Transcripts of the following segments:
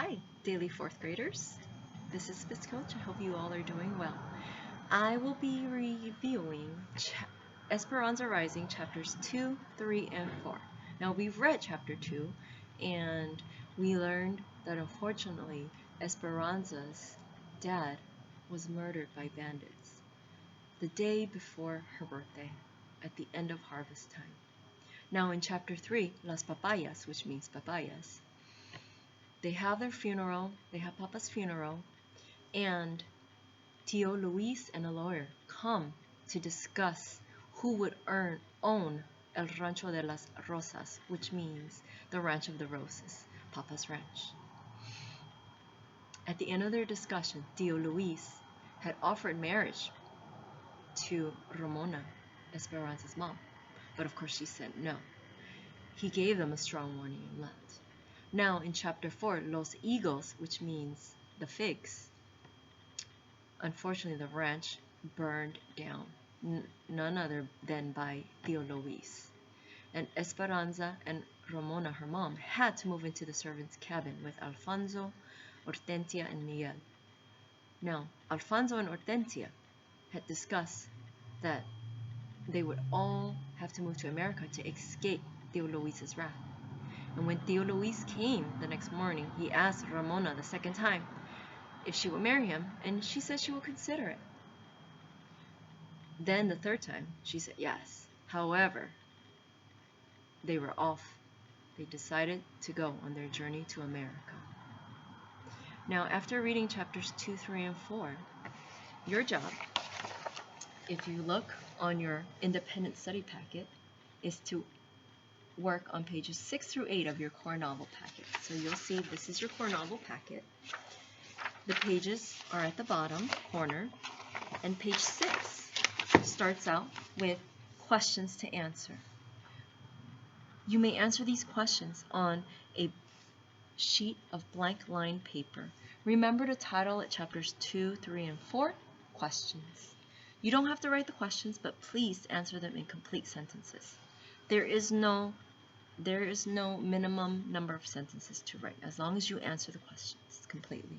Hi, daily fourth graders. This is Miss Coach. I hope you all are doing well. I will be reviewing Esperanza Rising chapters 2, 3, and 4. Now, we've read chapter 2, and we learned that unfortunately, Esperanza's dad was murdered by bandits the day before her birthday, at the end of harvest time. Now, in chapter 3, Las Papayas, which means papayas, they have their funeral, they have Papa's funeral, and Tio Luis and a lawyer come to discuss who would own El Rancho de las Rosas, which means the Ranch of the Roses, Papa's ranch. At the end of their discussion, Tio Luis had offered marriage to Ramona, Esperanza's mom, but of course she said no. He gave them a strong warning and left. Now in chapter 4, Los Higos, which means the figs, unfortunately the ranch burned down, none other than by Tio Luis. And Esperanza and Ramona, her mom, had to move into the servant's cabin with Alfonso, Hortensia, and Miguel. Now, Alfonso and Hortensia had discussed that they would all have to move to America to escape Tio Luis's wrath. And when Tio Luis came the next morning, he asked Ramona the second time if she would marry him, and she said she would consider it. Then the third time, she said yes. However, they were off. They decided to go on their journey to America. Now, after reading chapters 2, 3, and 4, your job, if you look on your independent study packet, is to work on pages 6 through 8 of your core novel packet. So you'll see this is your core novel packet. The pages are at the bottom corner, and page 6 starts out with questions to answer. You may answer these questions on a sheet of blank line paper. Remember to title it chapters 2, 3, and 4, questions. You don't have to write the questions, but please answer them in complete sentences. There is no minimum number of sentences to write, as long as you answer the questions completely.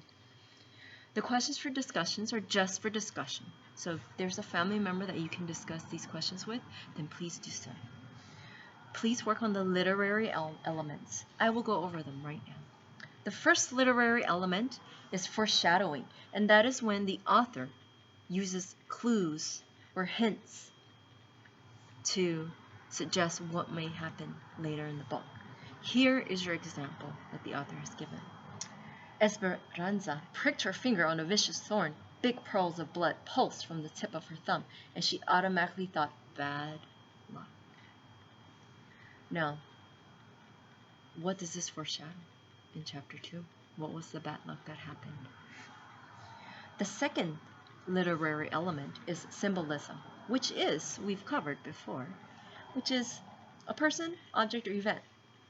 The questions for discussions are just for discussion. So if there's a family member that you can discuss these questions with, then please do so. Please work on the literary elements. I will go over them right now. The first literary element is foreshadowing, and that is when the author uses clues or hints to suggest what may happen later in the book. Here is your example that the author has given. Esperanza pricked her finger on a vicious thorn. Big pearls of blood pulsed from the tip of her thumb, and she automatically thought, bad luck. Now, what does this foreshadow in chapter 2? What was the bad luck that happened? The second literary element is symbolism, which is, we've covered before, which is a person, object, or event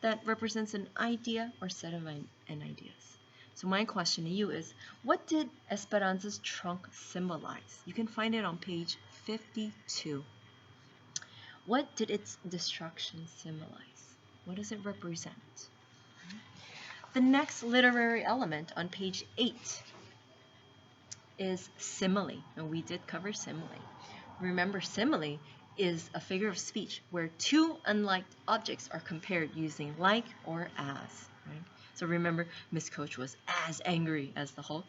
that represents an idea or set of ideas. So my question to you is, what did Esperanza's trunk symbolize? You can find it on page 52. What did its destruction symbolize? What does it represent? The next literary element on page 8 is simile, and we did cover simile. Remember, simile is a figure of speech where two unlike objects are compared using like or as. Right? So remember, Miss Coach was as angry as the Hulk.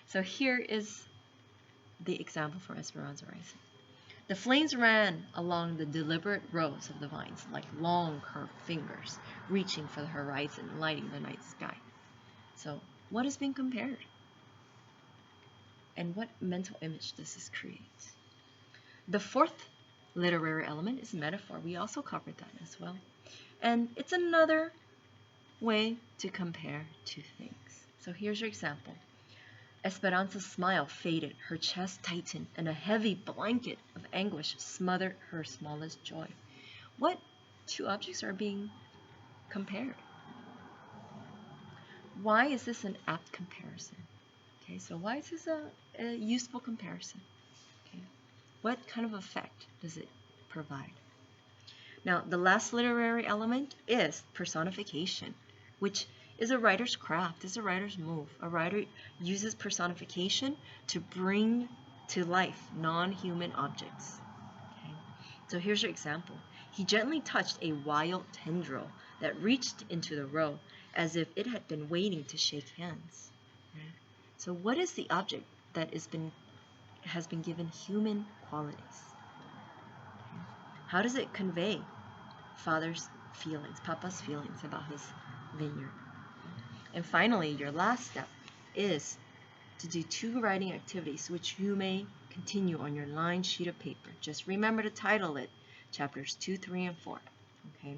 So here is the example for Esperanza Rising. The flames ran along the deliberate rows of the vines like long curved fingers reaching for the horizon, lighting the night sky. So what is being compared? And what mental image does this create? The fourth literary element is metaphor. We also covered that as well. And it's another way to compare two things. So here's your example. Esperanza's smile faded, her chest tightened, and a heavy blanket of anguish smothered her smallest joy. What two objects are being compared? Why is this an apt comparison? Okay, so why is this a useful comparison? Okay, what kind of effect does it provide? Now, the last literary element is personification, which is a writer's craft, is a writer's move. A writer uses personification to bring to life non-human objects. Okay? So here's your example. He gently touched a wild tendril that reached into the row as if it had been waiting to shake hands. Okay? So what is the object that has been given human qualities? Okay? How does it convey Father's feelings, Papa's feelings about his vineyard? And finally, your last step is to do 2 writing activities which you may continue on your lined sheet of paper. Just remember to title it chapters 2, 3, and 4. Okay.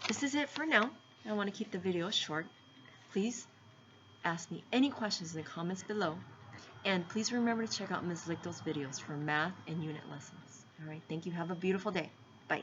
This is it for now. I want to keep the video short. Please ask me any questions in the comments below. And please remember to check out Ms. Lichtel's videos for math and unit lessons. All right. Thank you. Have a beautiful day. Bye.